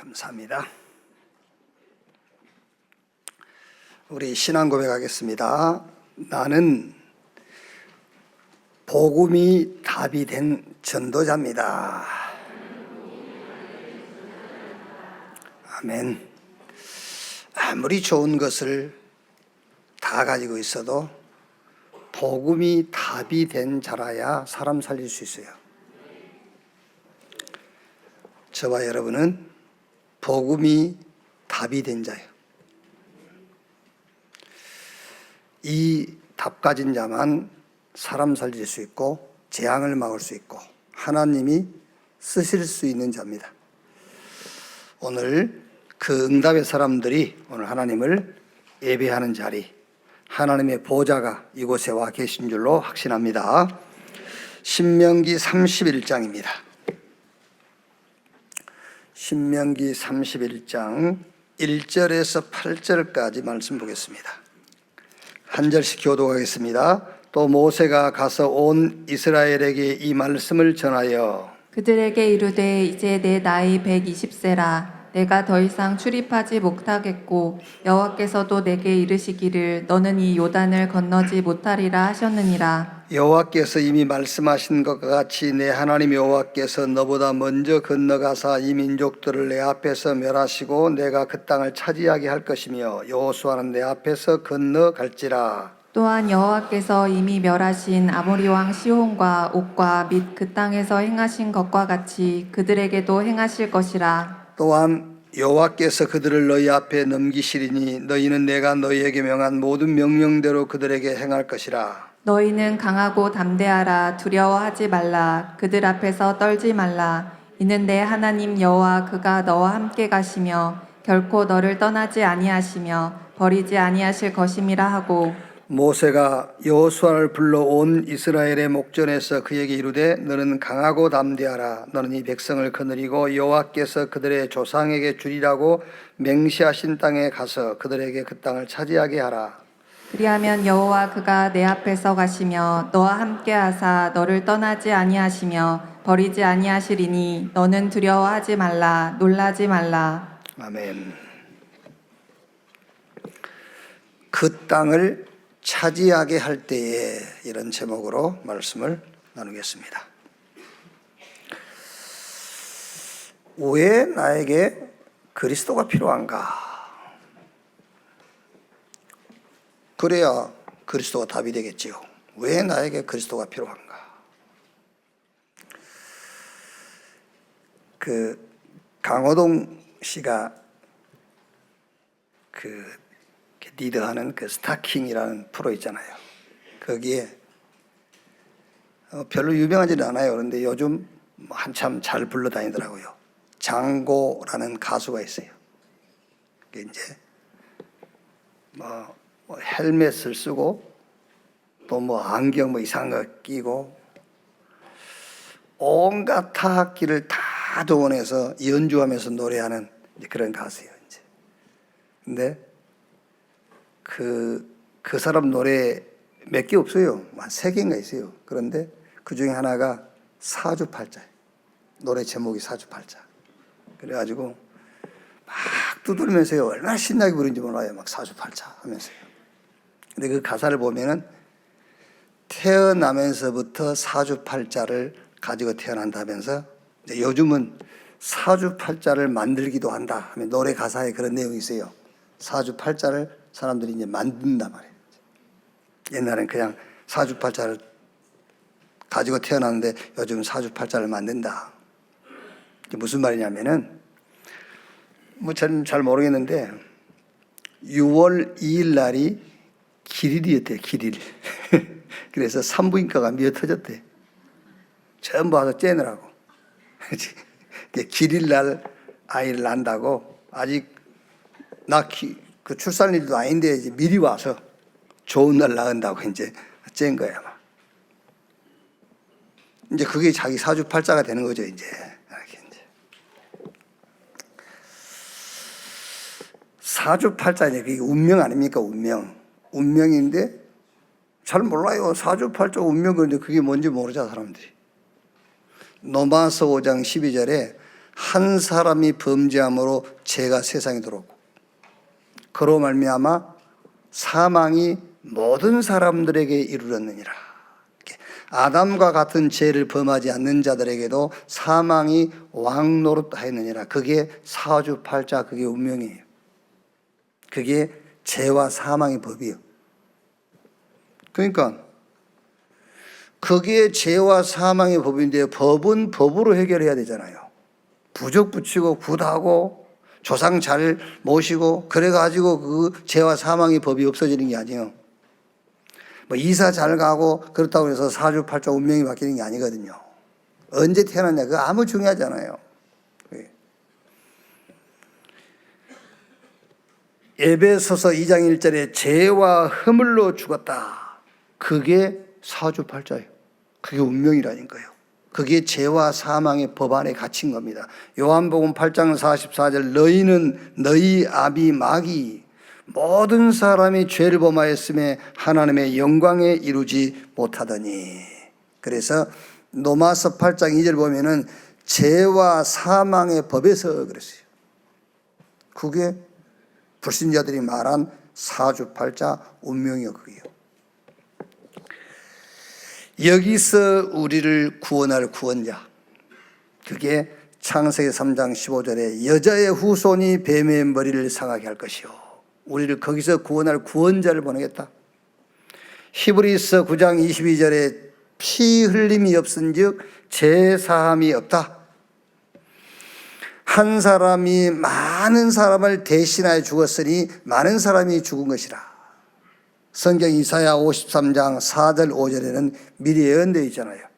감사합니다. 우리 신앙 고백하겠습니다. 나는 복음이 답이 된 전도자입니다. 아멘. 아무리 좋은 것을 다 가지고 있어도 복음이 답이 된 자라야 사람 살릴 수 있어요. 저와 여러분은 복음이 답이 된 자예요. 이 답 가진 자만 사람 살릴 수 있고 재앙을 막을 수 있고 하나님이 쓰실 수 있는 자입니다. 오늘 그 응답의 사람들이 오늘 하나님을 예배하는 자리, 하나님의 보좌가 이곳에 와 계신 줄로 확신합니다. 신명기 31장입니다. 신명기 31장 1절에서 8절까지 말씀 보겠습니다. 한 절씩 교독하겠습니다. 또 모세가 가서 온 이스라엘에게 이 말씀을 전하여 그들에게 이르되 이제 내 나이 120세라 내가 더 이상 출입하지 못하겠고 여호와께서도 내게 이르시기를 너는 이 요단을 건너지 못하리라 하셨느니라. 여호와께서 이미 말씀하신 것과 같이 내 하나님 여호와께서 너보다 먼저 건너가사 이 민족들을 내 앞에서 멸하시고 내가 그 땅을 차지하게 할 것이며 여호수아는 내 앞에서 건너갈지라. 또한 여호와께서 이미 멸하신 아모리 왕 시혼과 옥과 및 그 땅에서 행하신 것과 같이 그들에게도 행하실 것이라. 또한 여호와께서 그들을 너희 앞에 넘기시리니 너희는 내가 너희에게 명한 모든 명령대로 그들에게 행할 것이라. 너희는 강하고 담대하라. 두려워하지 말라. 그들 앞에서 떨지 말라. 이는 내 하나님 여호와 그가 너와 함께 가시며 결코 너를 떠나지 아니하시며 버리지 아니하실 것임이라 하고. 모세가 여호수아를 불러 온 이스라엘의 목전에서 그에게 이르되 너는 강하고 담대하라. 너는 이 백성을 거느리고 여호와께서 그들의 조상에게 주리라고 맹세하신 땅에 가서 그들에게 그 땅을 차지하게 하라. 그리하면 여호와 그가 내 앞에서 가시며 너와 함께 하사 너를 떠나지 아니하시며 버리지 아니하시리니 너는 두려워하지 말라. 놀라지 말라. 아멘. 그 땅을 차지하게 할 때에 이런 제목으로 말씀을 나누겠습니다. 왜 나에게 그리스도가 필요한가? 그래야 그리스도가 답이 되겠지요. 왜 나에게 그리스도가 필요한가? 강호동 씨가 리드하는 스타킹이라는 프로 있잖아요. 거기에 별로 유명하지는 않아요. 그런데 요즘 한참 잘 불러다니더라고요. 장고라는 가수가 있어요. 이제 헬멧을 쓰고 또 안경 이상한 거 끼고 온갖 타악기를 다 동원해서 연주하면서 노래하는 그런 가수예요. 이제. 근데 그 사람 노래 몇 개 없어요. 한 3개인가 있어요. 그런데 그 중에 하나가 사주팔자예요. 노래 제목이 사주팔자. 그래가지고 막 두드리면서요. 얼마나 신나게 부르는지 몰라요. 막 사주팔자 하면서요. 근데 그 가사를 보면은 태어나면서부터 사주팔자를 가지고 태어난다면서 요즘은 사주팔자를 만들기도 한다 하면 노래 가사에 그런 내용이 있어요. 사주팔자를 사람들이 이제 만든단 말이에요. 옛날엔 그냥 사주팔자를 가지고 태어났는데 요즘 사주팔자를 만든다. 이게 무슨 말이냐면은 저는 잘 모르겠는데 6월 2일 날이 길일이었대요. 길일. 그래서 산부인과가 미어 터졌대. 전부 와서 째느라고. 길일 날 아이를 낳는다고 아직 그 출산일도 아닌데 이제 미리 와서 좋은 날 낳은다고 이제 짠 거야. 이제 그게 자기 사주팔자가 되는 거죠. 이제 사주팔자 그게 운명 아닙니까? 운명인데 잘 몰라요. 사주팔자 운명. 그런데 그게 뭔지 모르잖아 사람들이. 로마서 5장 12절에 한 사람이 범죄함으로 죄가 세상에 들어오고 그로 말미암아 사망이 모든 사람들에게 이르렀느니라. 아담과 같은 죄를 범하지 않는 자들에게도 사망이 왕노릇하였느니라. 그게 사주팔자, 그게 운명이에요. 그게 죄와 사망의 법이에요. 그러니까 그게 죄와 사망의 법인데 법은 법으로 해결해야 되잖아요. 부적 붙이고 굿하고 조상 잘 모시고 그래가지고 그 죄와 사망의 법이 없어지는 게 아니에요. 뭐 이사 잘 가고 그렇다고 해서 사주팔자 운명이 바뀌는 게 아니거든요. 언제 태어났냐 그거 아무 중요하지 않아요. 에베소서 2장 1절에 죄와 허물로 죽었다. 그게 사주팔자예요. 그게 운명이라니까요. 그게 죄와 사망의 법 안에 갇힌 겁니다. 요한복음 8장 44절 너희는 너희 아비 마귀 모든 사람이 죄를 범하였음에 하나님의 영광에 이루지 못하더니. 그래서 로마서 8장 2절 보면은 죄와 사망의 법에서 그랬어요. 그게 불신자들이 말한 사주팔자 운명이요 그게요. 여기서 우리를 구원할 구원자, 그게 창세기 3장 15절에 여자의 후손이 뱀의 머리를 상하게 할 것이요. 우리를 거기서 구원할 구원자를 보내겠다. 히브리서 9장 22절에 피 흘림이 없은즉 죄 사함이 없다. 한 사람이 많은 사람을 대신하여 죽었으니 많은 사람이 죽은 것이라. 성경 이사야 53장 4절 5절에는 미리 예언되어 있잖아요.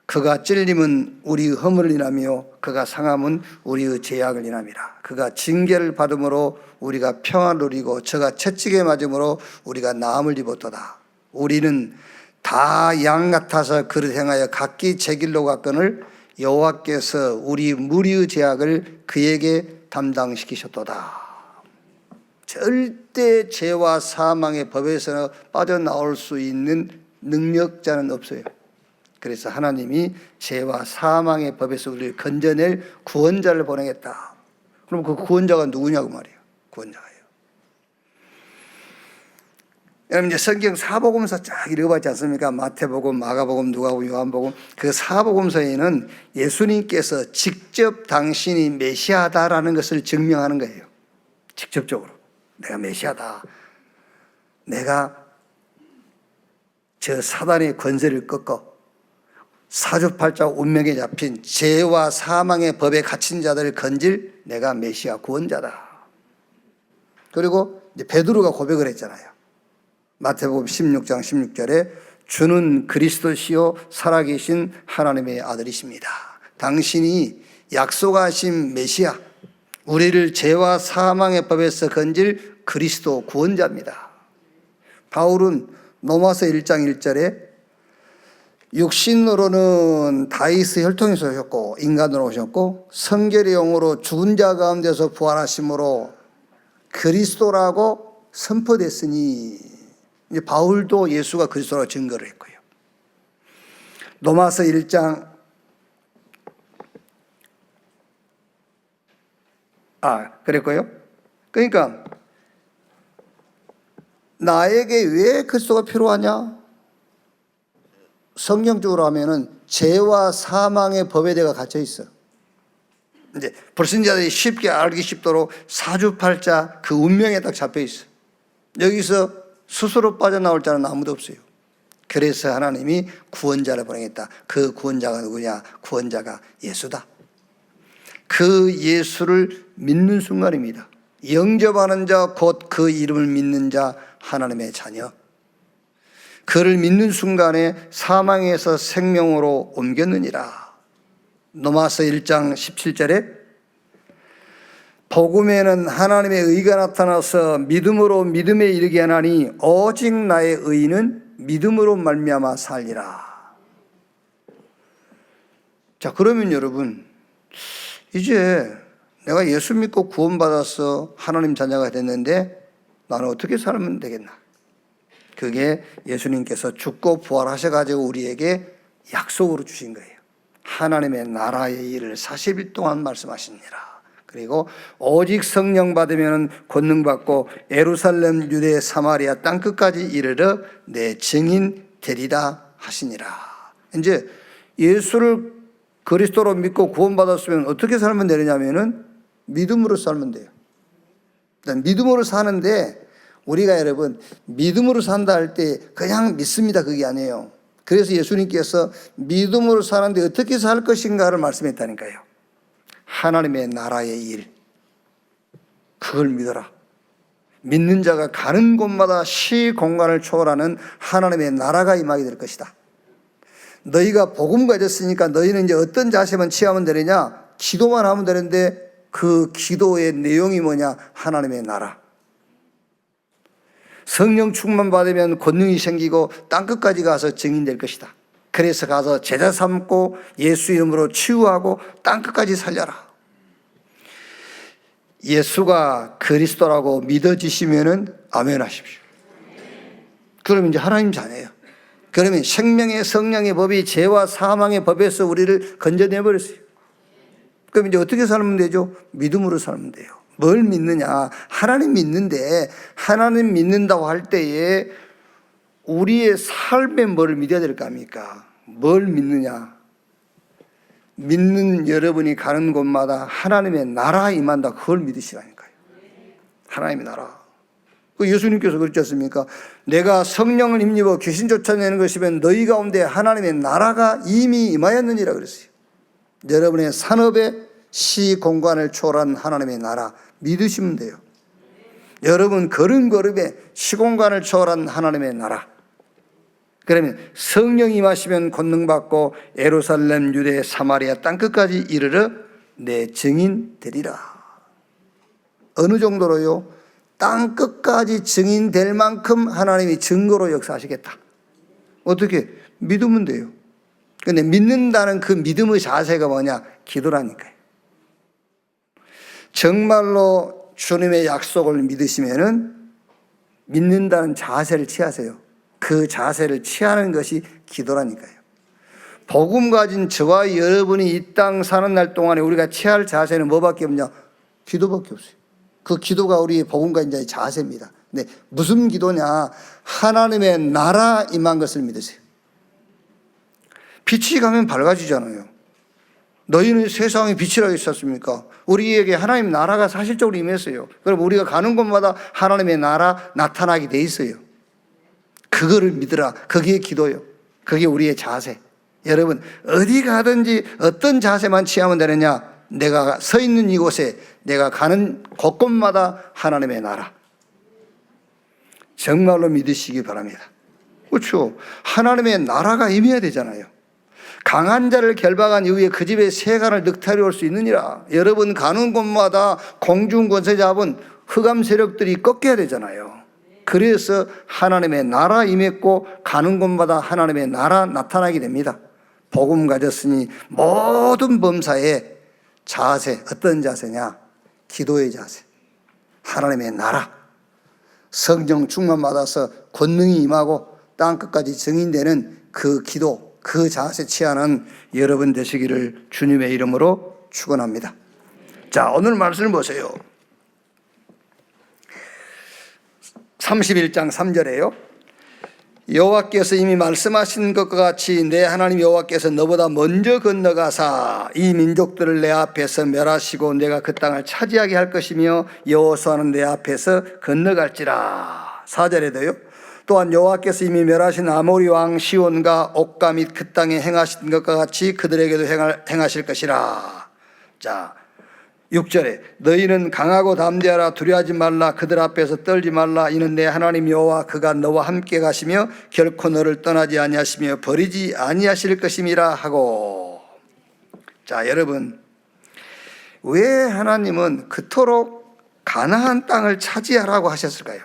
그가 찔림은 우리의 허물을 인하며 그가 상함은 우리의 죄악을 인함이라. 그가 징계를 받음으로 우리가 평안을 누리고 저가 채찍에 맞음으로 우리가 나음을 입었도다. 우리는 다 양 같아서 그릇 행하여 각기 제 길로 갔거늘 여호와께서 우리 무리의 죄악을 그에게 담당시키셨도다. 절대 죄와 사망의 법에서 빠져나올 수 있는 능력자는 없어요. 그래서 하나님이 죄와 사망의 법에서 우리를 건져낼 구원자를 보내겠다. 그럼 그 구원자가 누구냐고 말이에요. 구원자예요. 여러분 이제 성경 사복음서 쫙 읽어봤지 않습니까? 마태복음, 마가복음, 누가복음, 요한복음. 그 사복음서에는 예수님께서 직접 당신이 메시아다라는 것을 증명하는 거예요. 직접적으로. 내가 메시아다. 내가 저 사단의 권세를 꺾어 사주팔자 운명에 잡힌 죄와 사망의 법에 갇힌 자들을 건질 내가 메시아 구원자다. 그리고 이제 베드로가 고백을 했잖아요. 마태복음 16장 16절에 주는 그리스도시요 살아계신 하나님의 아들이십니다. 당신이 약속하신 메시아, 우리를 죄와 사망의 법에서 건질 그리스도 구원자입니다. 바울은 로마서 1장 1절에 육신으로는 다윗의 혈통에서 오셨고 인간으로 오셨고 성결의 영으로 죽은 자 가운데서 부활하심으로 그리스도라고 선포됐으니 이제 바울도 예수가 그리스도라고 증거를 했고요. 로마서 1장 그랬고요. 그러니까 나에게 왜 그리스도가 필요하냐? 성경적으로 하면은 죄와 사망의 법에 대가 갇혀 있어. 이제 불신자들이 쉽게 알기 쉽도록 사주팔자 그 운명에 딱 잡혀 있어. 여기서 스스로 빠져나올 자는 아무도 없어요. 그래서 하나님이 구원자를 보내겠다. 그 구원자가 누구냐? 구원자가 예수다. 그 예수를 믿는 순간입니다. 영접하는 자 곧 그 이름을 믿는 자 하나님의 자녀. 그를 믿는 순간에 사망에서 생명으로 옮겼느니라. 로마서 1장 17절에 복음에는 하나님의 의가 나타나서 믿음으로 믿음에 이르게 하나니 오직 나의 의는 믿음으로 말미암아 살리라. 자, 그러면 여러분 이제 내가 예수 믿고 구원받아서 하나님 자녀가 됐는데 나는 어떻게 살면 되겠나? 그게 예수님께서 죽고 부활하셔가지고 우리에게 약속으로 주신 거예요. 하나님의 나라의 일을 40일 동안 말씀하시니라. 그리고 오직 성령 받으면 권능 받고 예루살렘, 유대, 사마리아 땅 끝까지 이르러 내 증인 되리라 하시니라. 이제 예수를 그리스도로 믿고 구원받았으면 어떻게 살면 되느냐면은 믿음으로 살면 돼요. 믿음으로 사는데 우리가 여러분 믿음으로 산다 할 때 그냥 믿습니다 그게 아니에요. 그래서 예수님께서 믿음으로 사는데 어떻게 살 것인가를 말씀했다니까요. 하나님의 나라의 일, 그걸 믿어라. 믿는 자가 가는 곳마다 시 공간을 초월하는 하나님의 나라가 임하게 될 것이다. 너희가 복음 가졌으니까 너희는 이제 어떤 자세만 취하면 되느냐? 기도만 하면 되는데 그 기도의 내용이 뭐냐? 하나님의 나라. 성령 충만 받으면 권능이 생기고 땅끝까지 가서 증인될 것이다. 그래서 가서 제자 삼고 예수 이름으로 치유하고 땅끝까지 살려라. 예수가 그리스도라고 믿어지시면은 아멘 하십시오. 그러면 이제 하나님 자녀예요. 그러면 생명의 성령의 법이 죄와 사망의 법에서 우리를 건져내버렸어요. 그럼 이제 어떻게 살면 되죠? 믿음으로 살면 돼요. 뭘 믿느냐? 하나님 믿는데 하나님 믿는다고 할 때에 우리의 삶에 뭘 믿어야 될 거 아닙니까? 뭘 믿느냐? 믿는 여러분이 가는 곳마다 하나님의 나라 임한다. 그걸 믿으시라니까요. 하나님의 나라. 그 예수님께서 그렇지 않습니까? 내가 성령을 힘입어 귀신 쫓아내는 것이면 너희 가운데 하나님의 나라가 이미 임하였느니라 그랬어요. 여러분의 산업의 시 공간을 초월한 하나님의 나라 믿으시면 돼요. 여러분 걸음걸음에 시공간을 초월한 하나님의 나라. 그러면 성령이 임하시면 권능받고 예루살렘, 유대, 사마리아 땅끝까지 이르러 내 증인 되리라. 어느 정도로요? 땅끝까지 증인 될 만큼 하나님이 증거로 역사하시겠다. 어떻게? 믿으면 돼요. 근데 믿는다는 그 믿음의 자세가 뭐냐? 기도라니까요. 정말로 주님의 약속을 믿으시면은 믿는다는 자세를 취하세요. 그 자세를 취하는 것이 기도라니까요. 복음 가진 저와 여러분이 이 땅 사는 날 동안에 우리가 취할 자세는 뭐밖에 없냐? 기도밖에 없어요. 그 기도가 우리의 복음 가진 자의 자세입니다. 근데 무슨 기도냐? 하나님의 나라 임한 것을 믿으세요. 빛이 가면 밝아지잖아요. 너희는 세상의 빛이라고 했었습니까? 우리에게 하나님 나라가 사실적으로 임했어요. 그럼 우리가 가는 곳마다 하나님의 나라 나타나게 돼 있어요. 그거를 믿으라. 그게 기도요. 그게 우리의 자세. 여러분 어디 가든지 어떤 자세만 취하면 되느냐? 내가 서 있는 이곳에 내가 가는 곳곳마다 하나님의 나라. 정말로 믿으시기 바랍니다. 그렇죠. 하나님의 나라가 임해야 되잖아요. 강한 자를 결박한 이후에 그 집에 세간을 늑탈해 올 수 있느니라. 여러분 가는 곳마다 공중 권세 잡은 흑암 세력들이 꺾여야 되잖아요. 그래서 하나님의 나라 임했고 가는 곳마다 하나님의 나라 나타나게 됩니다. 복음 가졌으니 모든 범사의 자세, 어떤 자세냐? 기도의 자세. 하나님의 나라. 성령 충만 받아서 권능이 임하고 땅끝까지 증인되는 그 기도, 그 자세 취하는 여러분 되시기를 주님의 이름으로 축원합니다. 자, 오늘 말씀을 보세요. 31장 3절에요. 여호와께서 이미 말씀하신 것과 같이 내 하나님 여호와께서 너보다 먼저 건너가사 이 민족들을 내 앞에서 멸하시고 내가 그 땅을 차지하게 할 것이며 여호수아는 내 앞에서 건너갈지라. 4절에도요. 또한 여호와께서 이미 멸하신 아모리 왕 시온과 옥과 및 그 땅에 행하신 것과 같이 그들에게도 행하실 것이라. 자, 6절에 너희는 강하고 담대하라. 두려워하지 말라. 그들 앞에서 떨지 말라. 이는 내 하나님 여호와 그가 너와 함께 가시며 결코 너를 떠나지 아니하시며 버리지 아니하실 것임이라 하고. 자, 여러분 왜 하나님은 그토록 가나안 땅을 차지하라고 하셨을까요?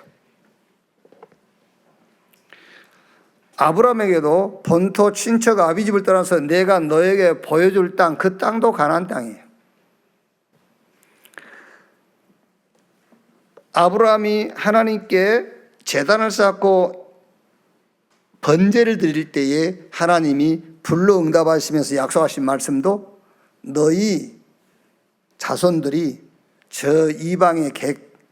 아브라함에게도 본토 친척 아비집을 떠나서 내가 너에게 보여줄 땅, 그 땅도 가나안 땅이에요. 아브라함이 하나님께 제단을 쌓고 번제를 드릴 때에 하나님이 불러 응답하시면서 약속하신 말씀도 너희 자손들이 저 이방의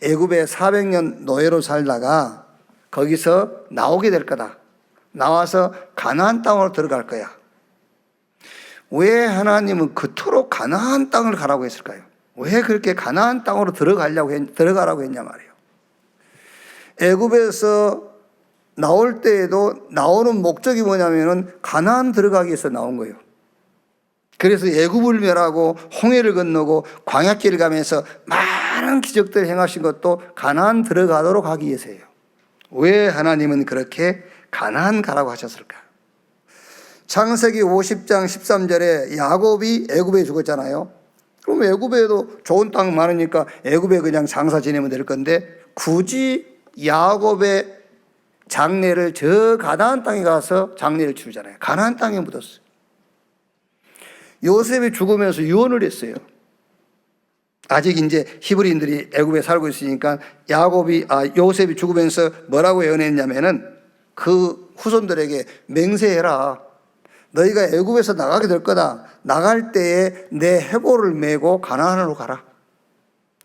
애굽에 400년 노예로 살다가 거기서 나오게 될 거다. 나와서 가나안 땅으로 들어갈 거야. 왜 하나님은 그토록 가나안 땅을 가라고 했을까요? 왜 그렇게 가나안 땅으로 들어가라고 했냐 말이에요. 애굽에서 나올 때에도 나오는 목적이 뭐냐면은 가나안 들어가기 위해서 나온 거예요. 그래서 애굽을 멸하고 홍해를 건너고 광야길을 가면서 많은 기적들을 행하신 것도 가나안 들어가도록 하기 위해서예요. 왜 하나님은 그렇게 가나안 가라고 하셨을까? 창세기 50장 13절에 야곱이 애굽에 죽었잖아요. 그럼 애굽에도 좋은 땅 많으니까 애굽에 그냥 장사 지내면 될 건데 굳이 야곱의 장례를 저 가나안 땅에 가서 장례를 치르잖아요. 가나안 땅에 묻었어요. 요셉이 죽으면서 유언을 했어요. 아직 이제 히브리인들이 애굽에 살고 있으니까 요셉이 죽으면서 뭐라고 예언했냐면은 그 후손들에게 맹세해라. 너희가 애굽에서 나가게 될 거다. 나갈 때에 내 해골을 메고 가나안으로 가라.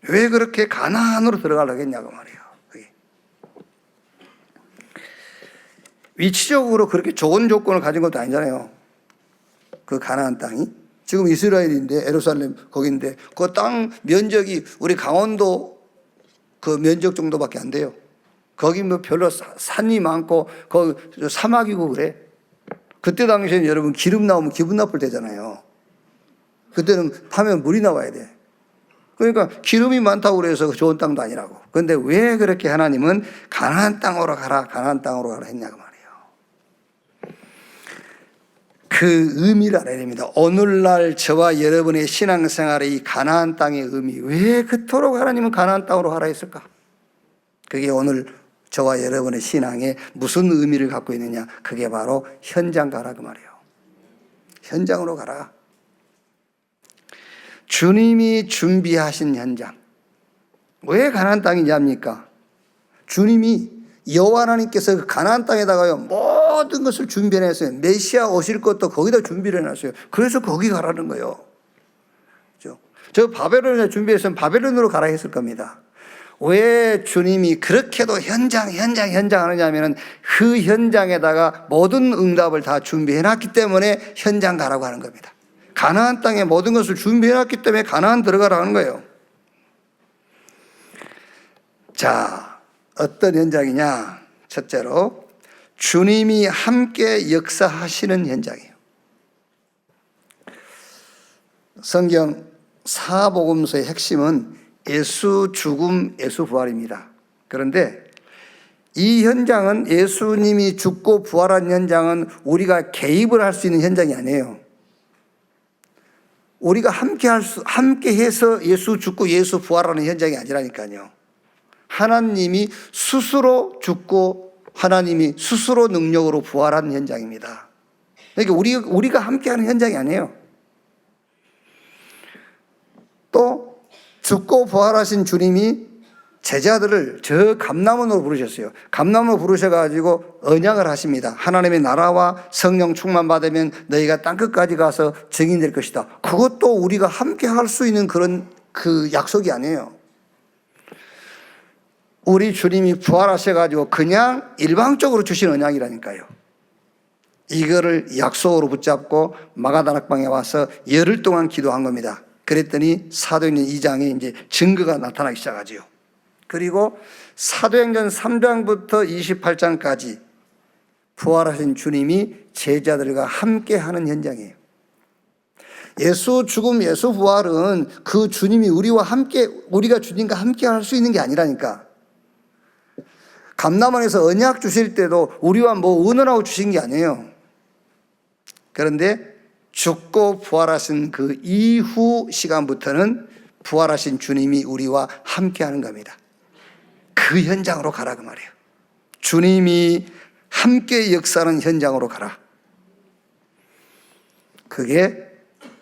왜 그렇게 가나안으로 들어가려고 했냐고 말이에요. 그게. 위치적으로 그렇게 좋은 조건을 가진 것도 아니잖아요. 그 가나안 땅이. 지금 이스라엘인데 예루살렘 거기인데 그 땅 면적이 우리 강원도 그 면적 정도밖에 안 돼요. 거기 뭐 별로 산이 많고 거기 사막이고 그래. 그때 당시에는 여러분 기름 나오면 기분 나쁠 때잖아요. 그때는 파면 물이 나와야 돼. 그러니까 기름이 많다고 그래서 좋은 땅도 아니라고. 그런데 왜 그렇게 하나님은 가나안 땅으로 가라 했냐고 말이에요. 그 의미를 알아야 됩니다. 오늘날 저와 여러분의 신앙생활의 이 가나안 땅의 의미, 왜 그토록 하나님은 가나안 땅으로 가라 했을까? 그게 오늘 저와 여러분의 신앙에 무슨 의미를 갖고 있느냐? 그게 바로 현장 가라 그 말이에요. 현장으로 가라. 주님이 준비하신 현장. 왜 가나안 땅이냐입니까? 주님이 여호와 하나님께서 그 가나안 땅에다가요 모든 것을 준비해놨어요. 메시아 오실 것도 거기다 준비를 해놨어요. 그래서 거기 가라는 거예요. 그렇죠? 저 바벨론에 준비했으면 바벨론으로 가라 했을 겁니다. 왜 주님이 그렇게도 현장 하느냐면은 그 현장에다가 모든 응답을 다 준비해놨기 때문에 현장 가라고 하는 겁니다. 가나안 땅에 모든 것을 준비해놨기 때문에 가나안 들어가라는 거예요. 자, 어떤 현장이냐? 첫째로 주님이 함께 역사하시는 현장이에요. 성경 사복음서의 핵심은 예수 죽음, 예수 부활입니다. 그런데 이 현장은 예수님이 죽고 부활한 현장은 우리가 개입을 할 수 있는 현장이 아니에요. 우리가 함께 해서 예수 죽고 예수 부활하는 현장이 아니라니까요. 하나님이 스스로 죽고 하나님이 스스로 능력으로 부활하는 현장입니다. 그러니까 우리가 함께하는 현장이 아니에요. 또 죽고 부활하신 주님이 제자들을 저 감람원으로 부르셨어요. 감람원으로 부르셔가지고 언약을 하십니다. 하나님의 나라와 성령 충만 받으면 너희가 땅끝까지 가서 증인될 것이다. 그것도 우리가 함께 할 수 있는 그런 그 약속이 아니에요. 우리 주님이 부활하셔가지고 그냥 일방적으로 주신 언약이라니까요. 이거를 약속으로 붙잡고 마가다락방에 와서 열흘 동안 기도한 겁니다. 그랬더니 사도행전 2장에 이제 증거가 나타나기 시작하지요. 그리고 사도행전 3장부터 28장까지 부활하신 주님이 제자들과 함께 하는 현장이에요. 예수 죽음, 예수 부활은 그 주님이 우리가 주님과 함께 할 수 있는 게 아니라니까. 감람원에서 언약 주실 때도 우리와 뭐 의논하고 주신 게 아니에요. 그런데 죽고 부활하신 그 이후 시간부터는 부활하신 주님이 우리와 함께 하는 겁니다. 그 현장으로 가라 그 말이에요. 주님이 함께 역사하는 현장으로 가라. 그게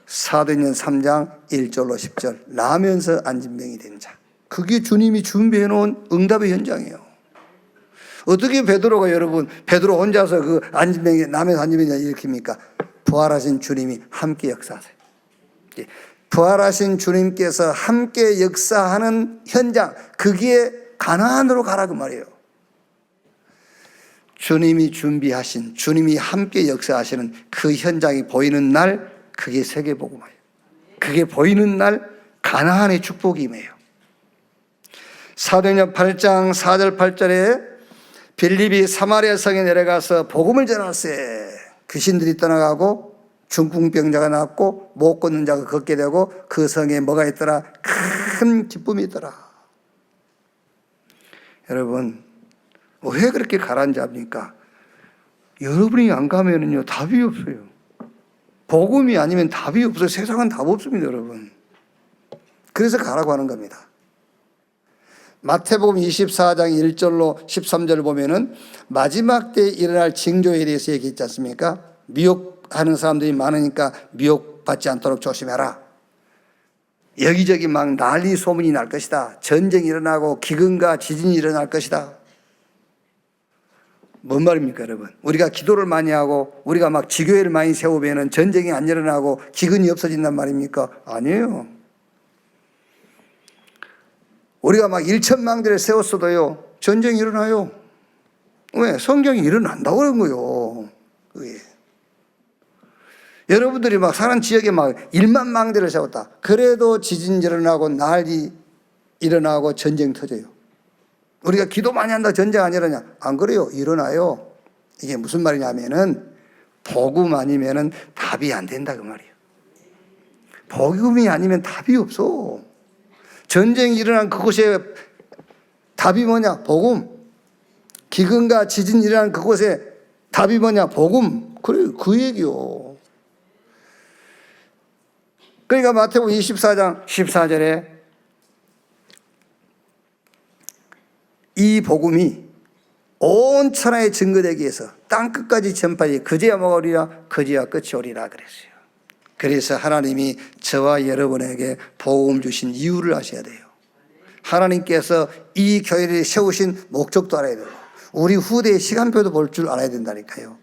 사도행전 3장 1절로 10절 나면서 안진병이 된 자. 그게 주님이 준비해 놓은 응답의 현장이에요. 어떻게 베드로 혼자서 그 나면서 안진병이 일으킵니까? 부활하신 주님이 함께 역사하세요. 부활하신 주님께서 함께 역사하는 현장, 그게 가나안으로 가라 그 말이에요. 주님이 준비하신, 주님이 함께 역사하시는 그 현장이 보이는 날, 그게 세계복음이에요. 그게 보이는 날 가나안의 축복이 임해요. 사도행전 8장 4절 8절에 빌립이 사마리아 성에 내려가서 복음을 전할세. 귀신들이 떠나가고 중풍병자가 낫고 못 걷는 자가 걷게 되고 그 성에 뭐가 있더라? 큰 기쁨이 있더라. 여러분, 왜 그렇게 가라앉아 합니까? 여러분이 안 가면은요, 답이 없어요. 복음이 아니면 답이 없어요. 세상은 답 없습니다, 여러분. 그래서 가라고 하는 겁니다. 마태복음 24장 1절로 13절 보면은 마지막 때에 일어날 징조에 대해서 얘기했지 않습니까? 미혹하는 사람들이 많으니까 미혹받지 않도록 조심해라. 여기저기 막 난리 소문이 날 것이다. 전쟁이 일어나고 기근과 지진이 일어날 것이다. 뭔 말입니까, 여러분? 우리가 기도를 많이 하고 우리가 막 지교회를 많이 세우면 전쟁이 안 일어나고 기근이 없어진단 말입니까? 아니에요. 우리가 막 일천망대를 세웠어도요, 전쟁이 일어나요. 왜? 성경이 일어난다고 그런 거예요. 왜? 여러분들이 막 사는 지역에 막 1만 망대를 세웠다. 그래도 지진 일어나고 난리 일어나고 전쟁 터져요. 우리가 기도 많이 한다 전쟁 안 일어나냐? 안 그래요. 일어나요. 이게 무슨 말이냐면은 복음 아니면은 답이 안 된다 그 말이에요. 복음이 아니면 답이 없어. 전쟁이 일어난 그곳에 답이 뭐냐? 복음. 기근과 지진이 일어난 그곳에 답이 뭐냐? 복음. 그래, 그 얘기요. 그러니까 마태복음 24장 14절에 이 복음이 온 천하에 증거되기 위해서 땅끝까지 전파하리. 그제야 뭐가 오리라? 그제야 끝이 오리라 그랬어요. 그래서 하나님이 저와 여러분에게 복음 주신 이유를 아셔야 돼요. 하나님께서 이 교회를 세우신 목적도 알아야 돼요. 우리 후대의 시간표도 볼 줄 알아야 된다니까요.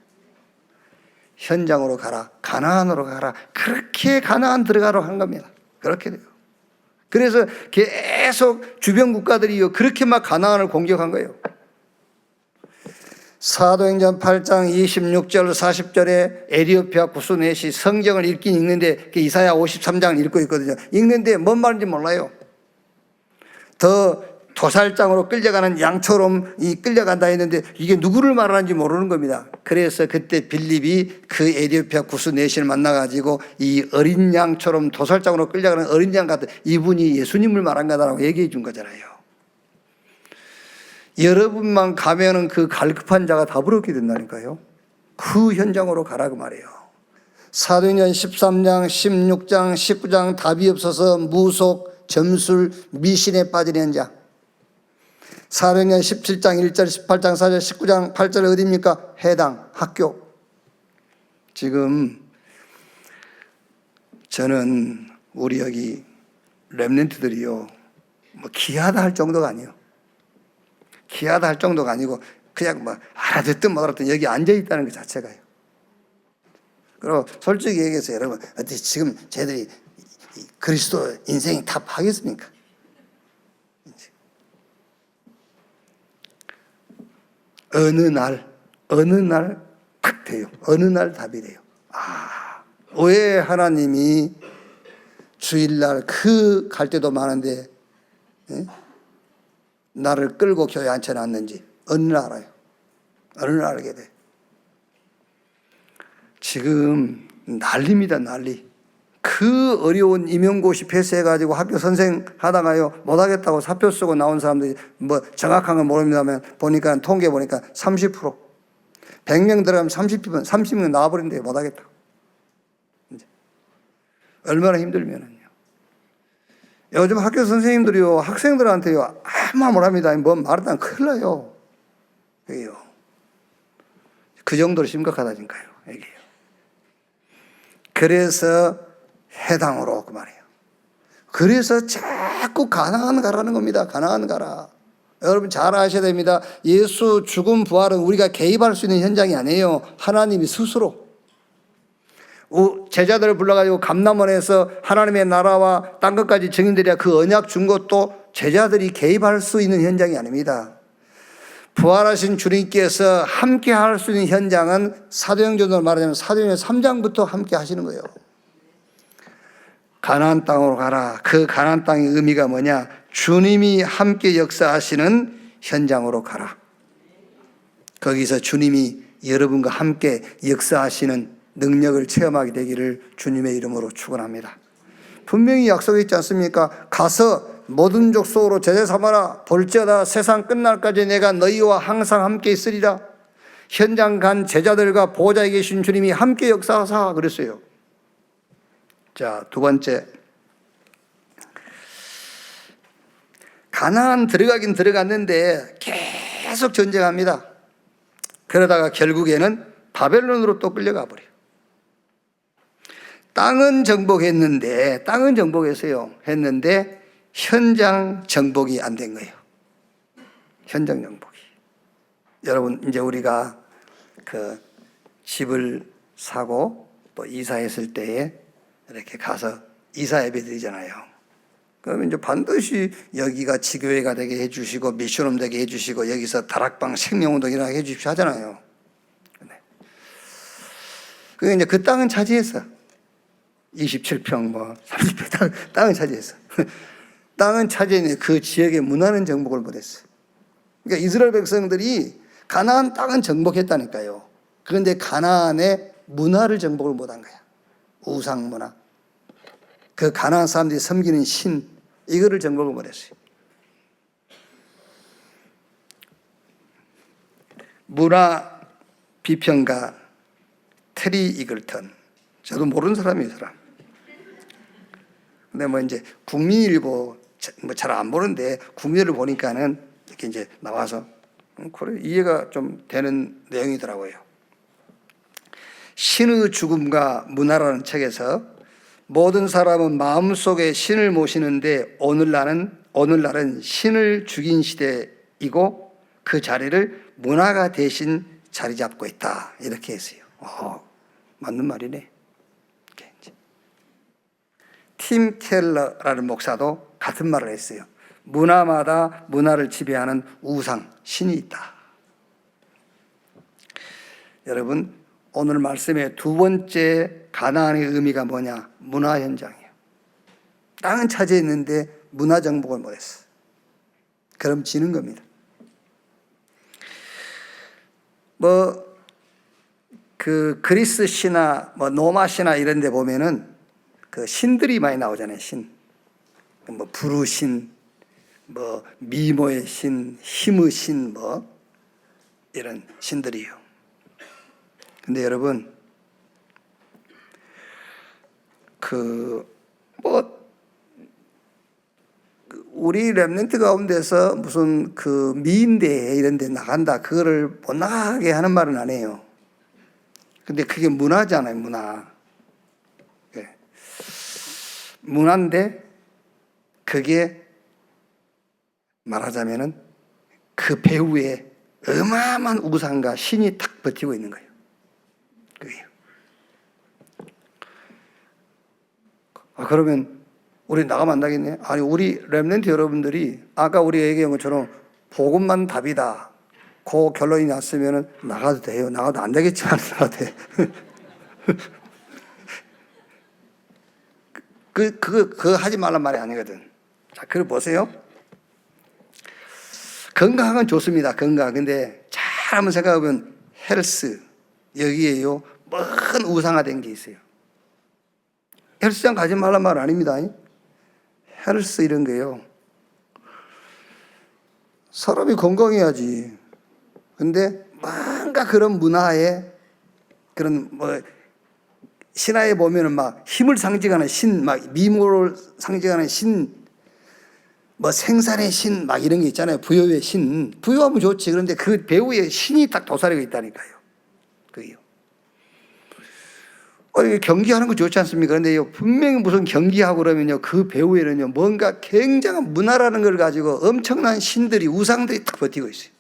현장으로 가라. 가나안으로 가라. 그렇게 가나안 들어가라고 한 겁니다. 그렇게 돼요. 그래서 계속 주변 국가들이 그렇게 막 가나안을 공격한 거예요. 사도행전 8장 26절 40절에 에티오피아 구스 넷이 성경을 읽긴 읽는데 이사야 53장을 읽고 있거든요. 읽는데 뭔 말인지 몰라요. 더 도살장으로 끌려가는 양처럼 끌려간다 했는데 이게 누구를 말하는지 모르는 겁니다. 그래서 그때 빌립이 그 에티오피아 구스 넷을 만나가지고 이 어린 양처럼 도살장으로 끌려가는 어린 양 같은 이분이 예수님을 말한 거다라고 얘기해 준 거잖아요. 여러분만 가면은 그 갈급한 자가 다 부럽게 된다니까요. 그 현장으로 가라고 말이에요. 사도행전 13장, 16장, 19장 답이 없어서 무속, 점술, 미신에 빠지는 자. 사도행전 17장 1절, 18장 4절, 19장 8절 어디입니까? 해당, 학교. 지금 저는 우리 여기 렘넌트들이요, 뭐 기하다 할 정도가 아니에요. 기하다 할 정도가 아니고 그냥 뭐 알아듣든 못 알아듣든 여기 앉아있다는 것 자체가요. 그리고 솔직히 얘기해서 여러분, 어떻게 지금 쟤들이 그리스도 인생이 다 파겠습니까? 어느 날 딱 돼요. 어느 날 답이 돼요. 왜 하나님이 주일날 갈 때도 많은데 나를 끌고 교회 앉혀놨는지 어느 날 알아요. 어느 날 알게 돼. 지금 난리입니다. 난리. 그 어려운 임용고시 패스해가지고 학교 선생 하다가요 못하겠다고 사표 쓰고 나온 사람들이 뭐 정확한 건 모릅니다만 보니까 통계 보니까 30% 100명 들어가면 30명 나와버린대요. 못하겠다고. 이제 얼마나 힘들면은요. 요즘 학교 선생님들이요 학생들한테요 아무 말 못합니다. 뭔 말하다 큰일 나요. 이게요. 그 정도로 심각하다니까요. 이게요. 그래서 해당으로 그 말이에요. 그래서 자꾸 가나안 가라는 겁니다. 가나안 가라. 여러분 잘 아셔야 됩니다. 예수 죽음 부활은 우리가 개입할 수 있는 현장이 아니에요. 하나님이 스스로. 제자들을 불러가지고 감람원에서 하나님의 나라와 땅 것까지 증인들이야 그 언약 준 것도 제자들이 개입할 수 있는 현장이 아닙니다. 부활하신 주님께서 함께 할 수 있는 현장은 사도행전으로 말하자면 사도행전 3장부터 함께 하시는 거예요. 가나안 땅으로 가라. 그 가나안 땅의 의미가 뭐냐? 주님이 함께 역사하시는 현장으로 가라. 거기서 주님이 여러분과 함께 역사하시는 능력을 체험하게 되기를 주님의 이름으로 축원합니다. 분명히 약속했지 않습니까? 가서 모든 족속으로 제자 삼아라. 볼지어다 세상 끝날까지 내가 너희와 항상 함께 있으리라. 현장 간 제자들과 보호자에 계신 주님이 함께 역사하사 그랬어요. 자, 두 번째, 가나안 들어가긴 들어갔는데 계속 전쟁합니다. 그러다가 결국에는 바벨론으로 또 끌려가 버려요. 땅은 정복했는데 했는데 현장 정복이 안 된 거예요. 현장 정복이. 여러분, 이제 우리가 그 집을 사고 또 이사했을 때에 이렇게 가서 이사 예배 드리잖아요. 그러면 이제 반드시 여기가 지교회가 되게 해주시고 미션홈 되게 해주시고 여기서 다락방 생명운동 일어나게 해주십시오 하잖아요. 그게 이제 그 땅은 차지했어. 27평 뭐 30평 땅은 차지했어. 땅은 차지했는데 그 지역의 문화는 정복을 못했어. 그러니까 이스라엘 백성들이 가나안 땅은 정복했다니까요. 그런데 가나안의 문화를 정복을 못한 거야. 우상 문화. 그 가나안 사람들이 섬기는 신, 이거를 정복을 못했어요. 문화 비평가 테리 이글턴. 저도 모르는 사람이에요, 사람. 근데 뭐 이제 국민일보 뭐 잘 안 보는데 국민을 보니까는 이렇게 이제 나와서 그래 이해가 좀 되는 내용이더라고요. 신의 죽음과 문화라는 책에서 모든 사람은 마음속에 신을 모시는데 오늘날은 신을 죽인 시대이고 그 자리를 문화가 대신 자리 잡고 있다. 이렇게 했어요. 맞는 말이네. 팀 켈러라는 목사도 같은 말을 했어요. 문화마다 문화를 지배하는 우상, 신이 있다. 여러분, 오늘 말씀의 두 번째 가나안의 의미가 뭐냐? 문화 현장이에요. 땅은 차지했는데 문화 정복을 못했어. 그럼 지는 겁니다. 그리스 신화, 로마 신화 이런 데 보면은 그 신들이 많이 나오잖아요, 신. 부르신, 미모의 신, 힘의 신, 이런 신들이요. 근데 여러분, 우리 렘넌트 가운데서 무슨 미인대회 이런 데 나간다, 그거를 못 나가게 하는 말은 안 해요. 근데 그게 문화잖아요, 문화. 네. 문화인데, 그게 말하자면은 그 배우의 어마어마한 우상과 신이 탁 버티고 있는 거예요. 그게요. 그러면 우리 나가면 안 되겠네? 아니, 우리 렘넌트 여러분들이 아까 우리 얘기한 것처럼 복음만 답이다. 그 결론이 났으면 나가도 돼요. 나가도 안 되겠지만 나가도 돼. 그거 하지 말란 말이 아니거든. 자, 그걸 보세요. 건강한 건 좋습니다. 건강. 근데 잘 한번 생각해보면 헬스, 여기에요. 먼 우상화된 게 있어요. 헬스장 가지 말란 말 아닙니다. 헬스 이런 게요. 사람이 건강해야지. 근데 뭔가 그런 문화에 그런 신화에 보면은 막 힘을 상징하는 신, 막 미모를 상징하는 신, 생산의 신, 막 이런 게 있잖아요. 부여의 신. 부여하면 좋지. 그런데 그 배우의 신이 딱 도사리고 있다니까요. 그게요. 경기하는 거 좋지 않습니까? 그런데 분명히 무슨 경기하고 그러면요, 그 배우에는요, 뭔가 굉장한 문화라는 걸 가지고 엄청난 신들이, 우상들이 딱 버티고 있어요.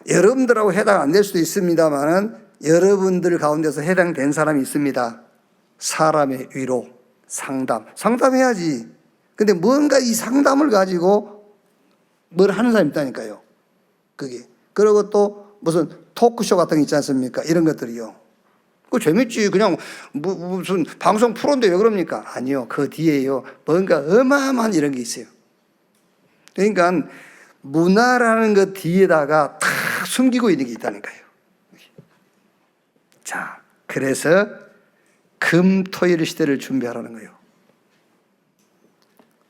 여러분들하고 해당 안 될 수도 있습니다만은 여러분들 가운데서 해당된 사람이 있습니다. 사람의 위로, 상담해야지. 근데 뭔가 이 상담을 가지고 뭘 하는 사람이 있다니까요. 그게. 그리고 또 무슨 토크쇼 같은 거 있지 않습니까? 이런 것들이요. 그거 재밌지. 그냥 무슨 방송 프로인데 왜 그럽니까? 아니요. 그 뒤에요. 뭔가 어마어마한 이런 게 있어요. 그러니까 문화라는 것 뒤에다가 다 숨기고 있는 게 있다니까요. 자, 그래서 금토일 시대를 준비하라는 거예요.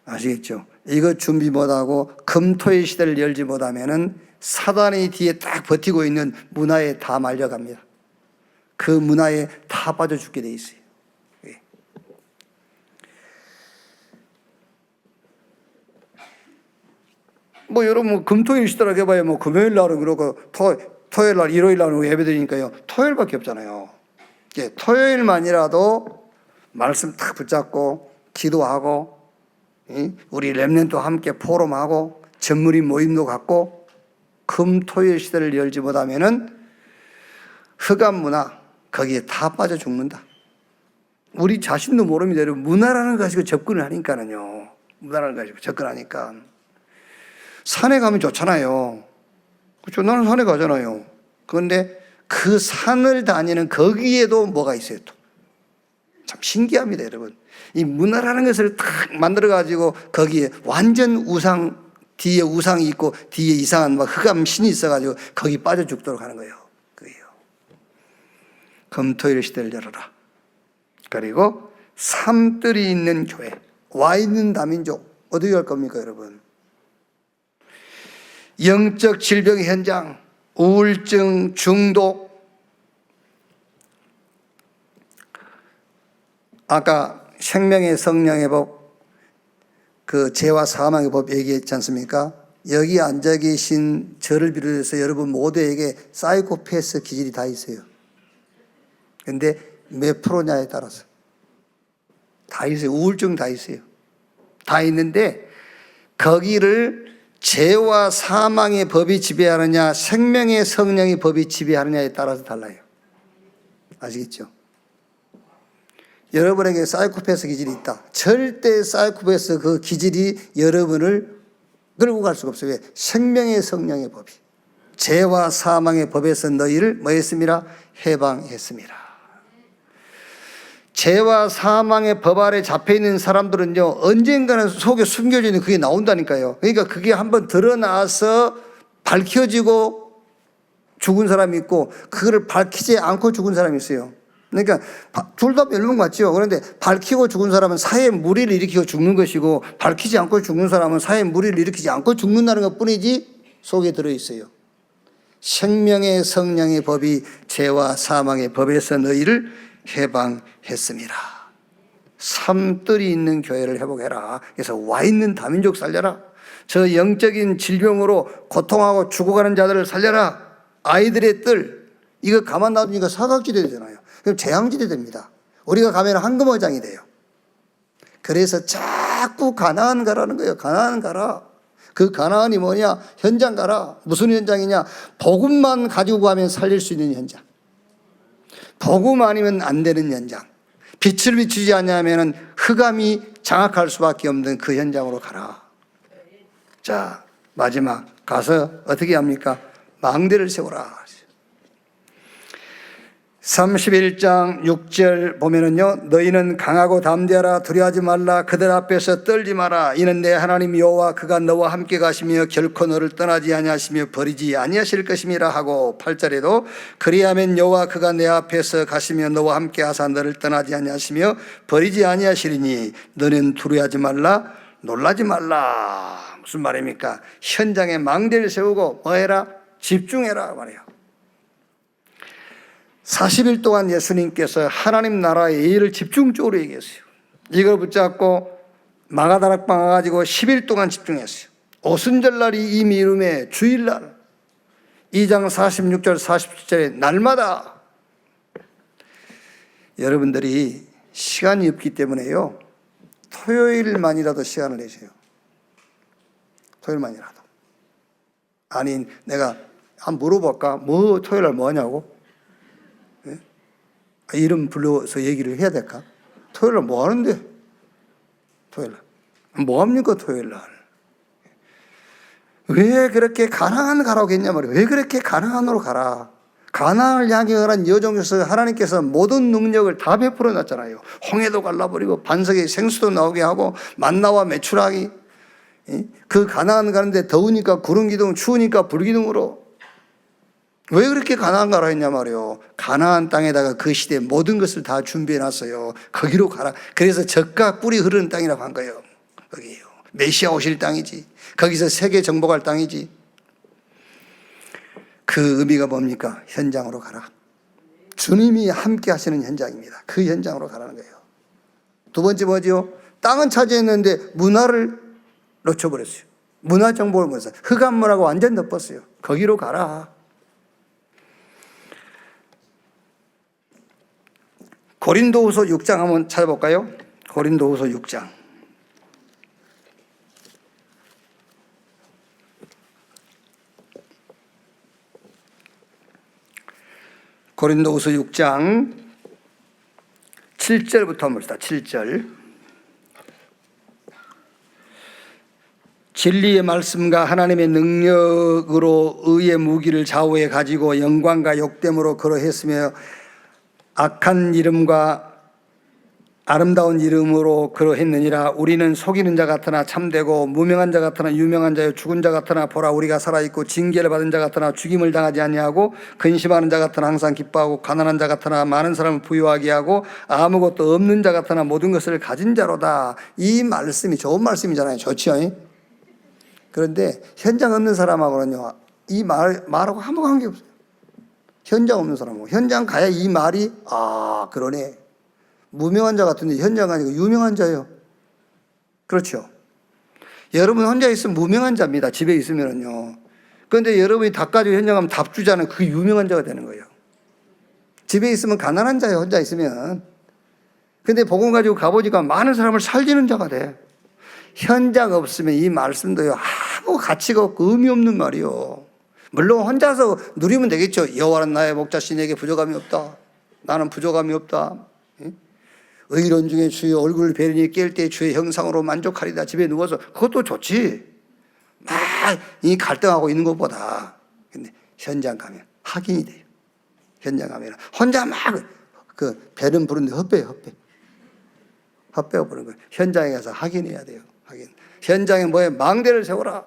아시겠죠? 이거 준비 못하고 금토일 시대를 열지 못하면은 사단이 뒤에 딱 버티고 있는 문화에 다 말려갑니다. 그 문화에 다 빠져 죽게 돼 있어요. 예. 뭐 여러분 금토일 시대라고 해봐야 뭐 금요일 날은 그러고 토요일 날 일요일 날은 예배 드리니까요. 토요일밖에 없잖아요. 예, 토요일만이라도 말씀 딱 붙잡고 기도하고 우리 렘넌트와 함께 포럼하고 전문인 모임도 갖고 금토일 시대를 열지 못하면은 흑암 문화 거기에 다 빠져 죽는다. 우리 자신도 모릅니다. 여러분 문화라는 거 가지고 접근을 하니까는요. 문화라는 거 가지고 접근하니까 산에 가면 좋잖아요. 그렇죠? 나는 산에 가잖아요. 그런데 그 산을 다니는 거기에도 뭐가 있어요 또. 참 신기합니다 여러분. 이 문화라는 것을 딱 만들어가지고 거기에 완전 우상, 뒤에 우상이 있고 뒤에 이상한 막 흑암 신이 있어가지고 거기 빠져 죽도록 하는 거예요. 그게요. 금토일 시대를 열어라. 그리고 삶들이 있는 교회, 와 있는 다민족 어떻게 할 겁니까 여러분? 영적 질병의 현장, 우울증, 중독. 아까 생명의 성령의 법, 그 죄와 사망의 법 얘기했지 않습니까? 여기 앉아 계신 저를 비롯해서 여러분 모두에게 사이코패스 기질이 다 있어요. 근데 몇 프로냐에 따라서 다 있어요. 우울증 다 있어요. 다 있는데 거기를 죄와 사망의 법이 지배하느냐 생명의 성령의 법이 지배하느냐에 따라서 달라요. 아시겠죠? 여러분에게 사이코패스 기질이 있다. 절대 사이코패스 그 기질이 여러분을 끌고 갈 수가 없어요. 왜? 생명의 성령의 법이 죄와 사망의 법에서 너희를 뭐 했습니다? 해방했습니다. 죄와 사망의 법 아래 잡혀있는 사람들은요 언젠가는 속에 숨겨져 있는 그게 나온다니까요. 그러니까 그게 한번 드러나서 밝혀지고 죽은 사람이 있고 그거를 밝히지 않고 죽은 사람이 있어요. 그러니까 둘 다 멸망 맞죠. 그런데 밝히고 죽은 사람은 사회에 무리를 일으키고 죽는 것이고 밝히지 않고 죽는 사람은 사회에 무리를 일으키지 않고 죽는다는 것뿐이지 속에 들어있어요. 생명의 성령의 법이 죄와 사망의 법에서 너희를 해방했습니다. 삶들이 있는 교회를 회복해라. 그래서 와 있는 다민족 살려라. 저 영적인 질병으로 고통하고 죽어가는 자들을 살려라. 아이들의 뜰, 이거 가만 놔두니까 사각지대 되잖아요. 그럼 재앙지대 됩니다. 우리가 가면 황금어장이 돼요. 그래서 자꾸 가나안 가라는 거예요. 가나안 가라. 그 가나안이 뭐냐? 현장 가라. 무슨 현장이냐? 복음만 가지고 가면 살릴 수 있는 현장. 복음 아니면 안 되는 현장. 빛을 비추지 않냐면 흑암이 장악할 수밖에 없는 그 현장으로 가라. 자, 마지막 가서 어떻게 합니까? 망대를 세우라. 31장 6절 보면은요, 너희는 강하고 담대하라. 두려워하지 말라. 그들 앞에서 떨지 마라. 이는 내 하나님 여호와 그가 너와 함께 가시며 결코 너를 떠나지 아니하시며 버리지 아니하실 것임이라 하고 8절에도 그리하면 여호와 그가 내 앞에서 가시며 너와 함께 하사 너를 떠나지 아니하시며 버리지 아니하시리니 너는 두려워하지 말라. 놀라지 말라. 무슨 말입니까? 현장에 망대를 세우고 뭐해라? 집중해라 말이에요. 40일 동안 예수님께서 하나님 나라의 일을 집중적으로 얘기했어요. 이걸 붙잡고 마가다락방 와가지고 10일 동안 집중했어요. 오순절날이 이미 이름에 주일날 2장 46절 47절에 날마다 여러분들이 시간이 없기 때문에요 토요일만이라도 시간을 내세요. 토요일만이라도. 아니 내가 한번 물어볼까? 뭐 토요일날 뭐 하냐고? 이름 불러서 얘기를 해야 될까? 토요일 날 뭐 하는데? 토요일 날. 뭐 합니까, 토요일 날? 왜 그렇게 가나안 가라고 했냐 말이에요. 왜 그렇게 가나안으로 가라? 가나안을 향해 가는 여정에서 하나님께서 모든 능력을 다 베풀어 놨잖아요. 홍해도 갈라버리고 반석에 생수도 나오게 하고 만나와 메추라기. 그 가나안 가는데 더우니까 구름 기둥, 추우니까 불 기둥으로. 왜 그렇게 가나안 가라 했냐 말이에요. 가나안 땅에다가 그 시대에 모든 것을 다 준비해 놨어요. 거기로 가라. 그래서 젖과 꿀이 흐르는 땅이라고 한 거예요. 거기에요. 메시아 오실 땅이지. 거기서 세계 정복할 땅이지. 그 의미가 뭡니까? 현장으로 가라. 주님이 함께 하시는 현장입니다. 그 현장으로 가라는 거예요. 두 번째 뭐지요? 땅은 차지했는데 문화를 놓쳐버렸어요. 문화 정복을 못했어요. 흑암문화가 완전 덮었어요. 거기로 가라. 고린도후서 6장 한번 찾아볼까요? 고린도후서 6장. 고린도후서 6장 7절부터 한번 봅시다. 7절. 진리의 말씀과 하나님의 능력으로 의의 무기를 좌우에 가지고 영광과 욕됨으로 그러했으며 악한 이름과 아름다운 이름으로 그러했느니라. 우리는 속이는 자 같으나 참되고 무명한 자 같으나 유명한 자요 죽은 자 같으나 보라 우리가 살아있고 징계를 받은 자 같으나 죽임을 당하지 아니하고 근심하는 자 같으나 항상 기뻐하고 가난한 자 같으나 많은 사람을 부유하게 하고 아무것도 없는 자 같으나 모든 것을 가진 자로다. 이 말씀이 좋은 말씀이잖아요. 좋지요? 그런데 현장 없는 사람하고는요 이 말하고 아무 관계 없어요. 현장 없는 사람하고 현장 가야 이 말이 그러네. 무명한 자 같은데 현장 아니고 유명한 자예요. 그렇죠. 여러분 혼자 있으면 무명한 자입니다. 집에 있으면요. 그런데 여러분이 닭 가지고 현장 가면 닭 주자는 그 유명한 자가 되는 거예요. 집에 있으면 가난한 자예요. 혼자 있으면. 근데 복음 가지고 가보니까 많은 사람을 살리는 자가 돼. 현장 없으면 이 말씀도요 아무 가치가 없고 의미 없는 말이요. 물론 혼자서 누리면 되겠죠. 여호와는 나의 목자시 내게 부족함이 없다. 나는 부족함이 없다. 의로운 중에 주의 얼굴을 뵈니 깰 때 주의 형상으로 만족하리다. 집에 누워서 그것도 좋지. 막 이 갈등하고 있는 것보다. 근데 현장 가면 확인이 돼요. 현장 가면 혼자 막 그 배는 부르는데 헛배요. 헛배가 부르는 거예요. 현장에 가서 확인해야 돼요. 확인. 현장에 뭐에 망대를 세워라.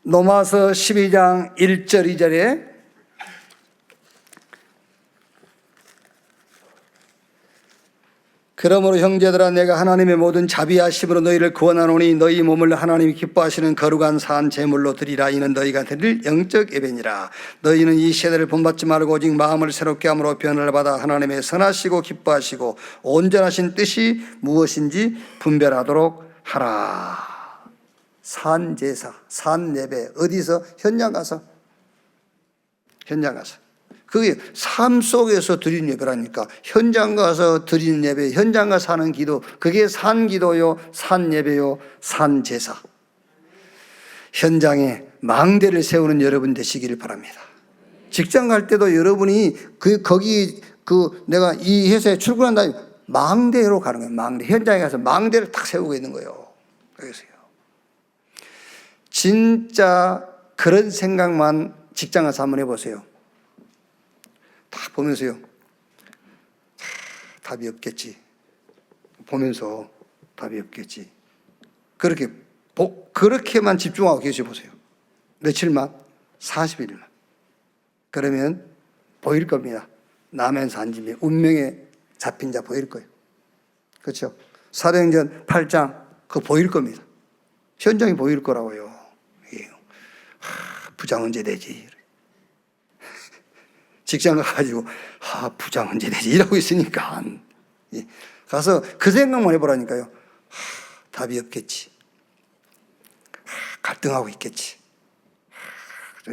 로마서 12장 1절 2절에 그러므로 형제들아 내가 하나님의 모든 자비하심으로 너희를 구원하노니 너희 몸을 하나님이 기뻐하시는 거룩한 산 제물로 드리라. 이는 너희가 드릴 영적 예배니라. 너희는 이 세대를 본받지 말고 오직 마음을 새롭게 함으로 변화를 받아 하나님의 선하시고 기뻐하시고 온전하신 뜻이 무엇인지 분별하도록 하라. 산 제사, 산 예배. 어디서? 현장 가서. 그게 삶 속에서 드리는 예배라니까. 현장 가서 드리는 예배, 현장 가서 하는 기도, 그게 산 기도요, 산 예배요, 산 제사. 현장에 망대를 세우는 여러분 되시기를 바랍니다. 직장 갈 때도 여러분이 내가 이 회사에 출근한다 망대로 가는 거예요. 망대. 현장에 가서 망대를 탁 세우고 있는 거예요. 여기서요. 진짜 그런 생각만 직장 가서 한번 해보세요. 다 보면서요. 답이 없겠지. 보면서 답이 없겠지. 그렇게만 집중하고 계셔보세요. 며칠만? 40일만. 그러면 보일 겁니다. 남의 산짐이 운명에 잡힌 자 보일 거예요. 그렇죠? 사도행전 8장 그거 보일 겁니다. 현장이 보일 거라고요. 부장 언제 되지? 직장 가가지고 부장 언제 되지? 이러고 있으니까 가서 그 생각만 해보라니까요. 답이 없겠지. 갈등하고 있겠지.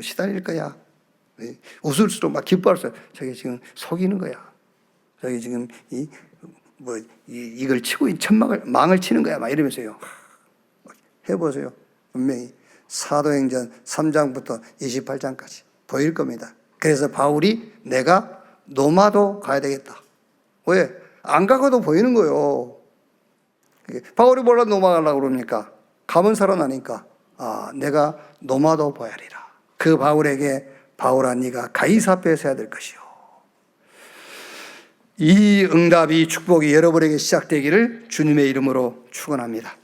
시달릴 거야. 웃을수록 막 기뻐할수록 저게 지금 속이는 거야. 저게 지금 이걸 치고 망을 치는 거야. 막 이러면서요. 해보세요. 분명히 사도행전 3장부터 28장까지 보일 겁니다. 그래서 바울이 내가 노마도 가야 되겠다. 왜? 안 가고도 보이는 거예요. 바울이 몰라 노마 가려고 그럽니까? 가면 살아나니까 내가 노마도 보야 하리라. 그 바울에게 바울아 네가 가이사랴에 서야 될 것이요. 이 응답이 축복이 여러분에게 시작되기를 주님의 이름으로 축원합니다.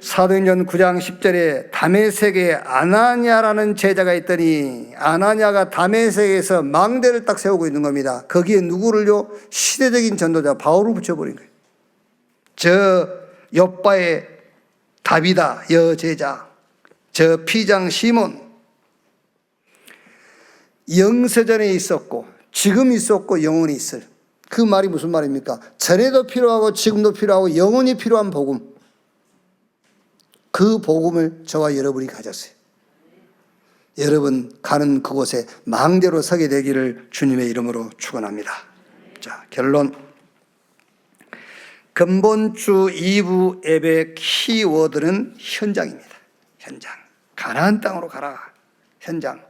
사도행전 9장 10절에 다메섹에 아나니아라는 제자가 있더니 아나니아가 다메섹에서 망대를 딱 세우고 있는 겁니다. 거기에 누구를요? 시대적인 전도자 바울을 붙여버린 거예요. 저 욥바의 다비다 여제자, 저 피장 시몬, 영세전에 있었고 지금 있었고 영원히 있을. 그 말이 무슨 말입니까? 전에도 필요하고 지금도 필요하고 영원히 필요한 복음. 그 복음을 저와 여러분이 가졌어요. 여러분 가는 그곳에 망대로 서게 되기를 주님의 이름으로 축원합니다. 자, 결론. 근본주 2부 앱의 키워드는 현장입니다. 현장. 가나안 땅으로 가라. 현장.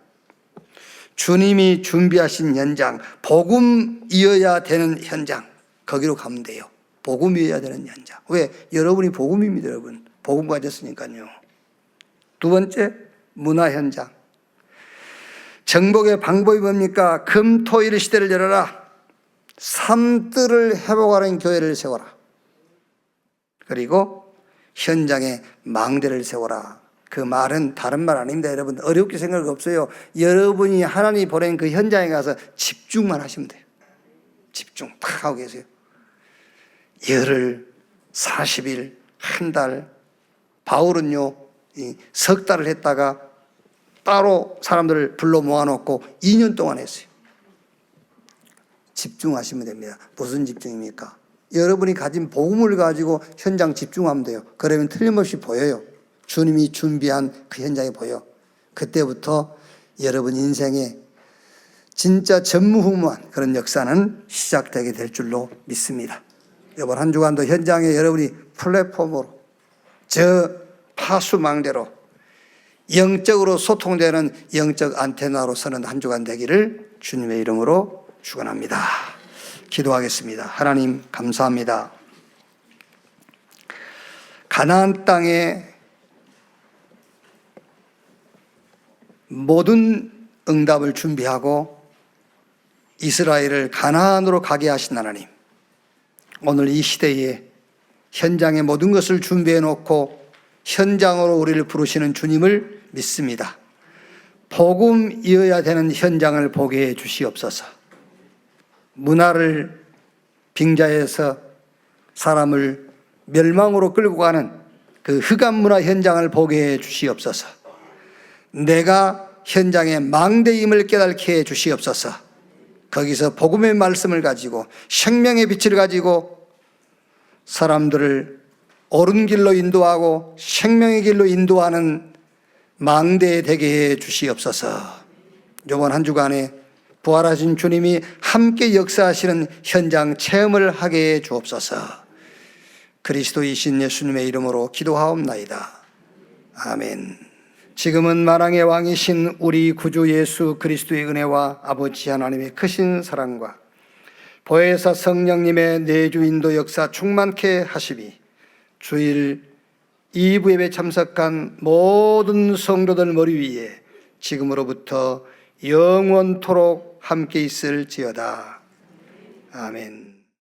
주님이 준비하신 현장, 복음이어야 되는 현장, 거기로 가면 돼요. 복음이어야 되는 현장. 왜? 여러분이 복음입니다, 여러분. 복음 가졌으니까요. 두 번째, 문화 현장. 정복의 방법이 뭡니까? 금, 토, 일 시대를 열어라. 삶들을 회복하는 교회를 세워라. 그리고 현장에 망대를 세워라. 그 말은 다른 말 아닙니다. 여러분 어렵게 생각 없어요. 여러분이 하나님이 보낸 그 현장에 가서 집중만 하시면 돼요. 집중 탁 하고 계세요. 열흘, 40일, 한 달. 바울은요 석 달을 했다가 따로 사람들을 불러 모아놓고 2년 동안 했어요. 집중하시면 됩니다. 무슨 집중입니까? 여러분이 가진 복음을 가지고 현장 집중하면 돼요. 그러면 틀림없이 보여요. 주님이 준비한 그 현장이 보여. 그때부터 여러분 인생에 진짜 전무후무한 그런 역사는 시작되게 될 줄로 믿습니다. 이번 한 주간도 현장에 여러분이 플랫폼으로 저 파수망대로 영적으로 소통되는 영적 안테나로 서는 한 주간 되기를 주님의 이름으로 축원합니다. 기도하겠습니다. 하나님 감사합니다. 가나안 땅에 모든 응답을 준비하고 이스라엘을 가나안으로 가게 하신 하나님, 오늘 이 시대에 현장에 모든 것을 준비해 놓고 현장으로 우리를 부르시는 주님을 믿습니다. 복음이어야 되는 현장을 보게 해 주시옵소서. 문화를 빙자해서 사람을 멸망으로 끌고 가는 그 흑암 문화 현장을 보게 해 주시옵소서. 내가 현장의 망대임을 깨닫게 해 주시옵소서. 거기서 복음의 말씀을 가지고 생명의 빛을 가지고 사람들을 옳은 길로 인도하고 생명의 길로 인도하는 망대 되게 해 주시옵소서. 이번 한 주간에 부활하신 주님이 함께 역사하시는 현장 체험을 하게 해 주옵소서. 그리스도이신 예수님의 이름으로 기도하옵나이다. 아멘. 지금은 만왕의 왕이신 우리 구주 예수 그리스도의 은혜와 아버지 하나님의 크신 사랑과 보혜사 성령님의 내주 인도 역사 충만케 하시니 주일 2부 예배 참석한 모든 성도들 머리 위에 지금으로부터 영원토록 함께 있을지어다. 아멘.